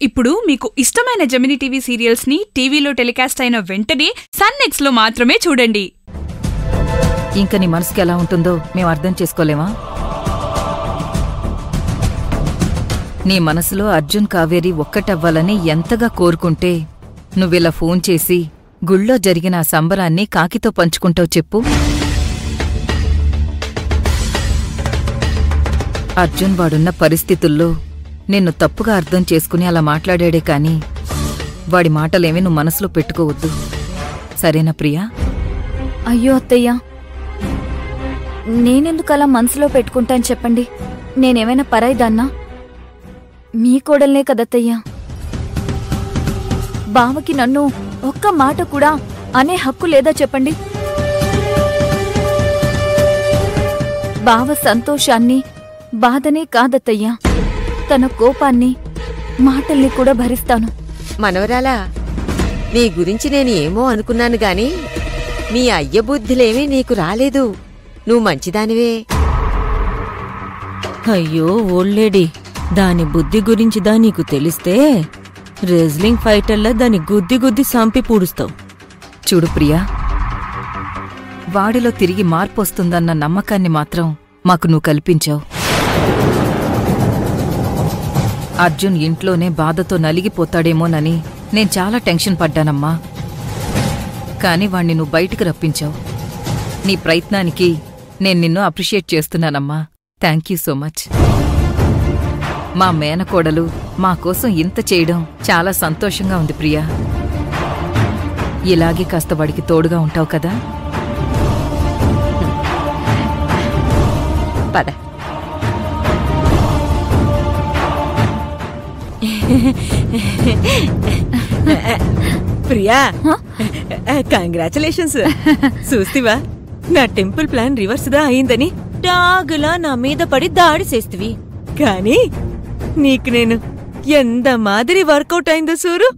ఇప్పుడు మీకు ఇష్టమైన జెమినీ టీవీ సీరియల్స్ ని టీవీలో టెలికాస్ట్ అయిన వెంటనే సన్ నెక్స్ట్ లో మాత్రమే చూడండి. ఇంక నీ మనసుకి ఎలా ఉంటుందో మేము అర్థం చేసుకోలేమా? నీ మనసులో అర్జున్ కావేరి ఒక్కటవ్వాలని ఎంతగా కోరుకుంటే నువ్విలా ఫోన్ చేసి గుళ్ళో జరిగిన ఆ సంబరాన్ని కాకితో పంచుకుంటావు చెప్పు? అర్జున్ వాడున్న పరిస్థితుల్లో నిన్ను తప్పుగా అర్థం చేసుకుని అలా మాట్లాడాడే కాని వాడి మాటలేమీ నువ్వు మనసులో పెట్టుకోవద్దు, సరేనా ప్రియా? అయ్యో అత్తయ్యా, నేనెందుకలా మనసులో పెట్టుకుంటాను చెప్పండి? నేనేమైనా పరాయిదాన్నా? మీ కోడల్నే కదత్తయ్యా. బావకి నన్ను ఒక్క మాట కూడా అనే హక్కు లేదా చెప్పండి? బావ సంతోషాన్ని బాధనే కాదత్తయ్యా, తన కోపాన్ని మాటల్ని కూడా భరిస్తాను. మనవరాలా, నీ గురించి నేను ఏమో అనుకున్నాను గాని మీ అయ్య బుద్ధిలేమీ నీకు రాలేదు. నువ్వు మంచిదానివే. అయ్యో ఓల్లేడీ, దాని బుద్ధి గురించిదా నీకు తెలిస్తే రెజ్లింగ్ ఫైటర్లా దాని గుద్ది గుద్ది సంపి పూడుస్తావు. చూడు ప్రియా, వాడిలో తిరిగి మార్పొస్తుందన్న నమ్మకాన్ని మాత్రం మాకు నువ్వు కల్పించావు. అర్జున్ ఇంట్లోనే బాధతో నలిగిపోతాడేమోనని నేను చాలా టెన్షన్ పడ్డానమ్మా. కాని వాణ్ణి నువ్వు బయటికి రప్పించావు. నీ ప్రయత్నానికి నేను నిన్ను అప్రిషియేట్ చేస్తున్నానమ్మా. Thank you so much. మా మేనకోడలు మా కోసం ఇంత చేయడం చాలా సంతోషంగా ఉంది ప్రియా. ఇలాగే కాస్త వాడికి తోడుగా ఉంటావు కదా? పద. ప్రియా, కంగ్రాచులేషన్స్. చూస్తివా, నా టెంపుల్ ప్లాన్ రివర్స్ దా అయిందని డాగులా నా మీద పడి దాడి చేస్తివి. కానీ నీకు నేను ఎంత మాదిరి వర్కౌట్ అయిందో చూరు.